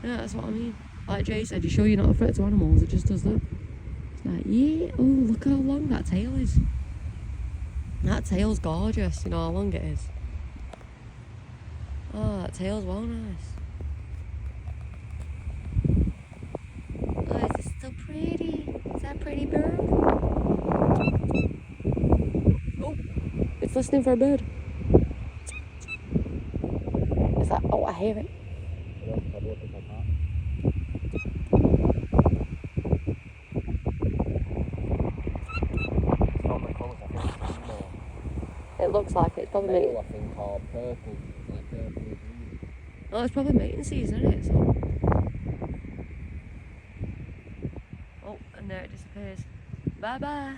Yeah, that's what I mean. Like Jay said, you sure you're not a threat to animals? It just does that. It's like, yeah, oh, look how long that tail is. That tail's gorgeous, you know how long it is. Oh, that tail's well nice. Oh, is this so pretty? Is that pretty bird? Oh, it's listening for a bird. Is that? Oh, I hear it. It looks like it's probably mating. I think, or purple, like purple. Oh, it's probably mating season, isn't it? So. Oh, and there it disappears. Bye bye.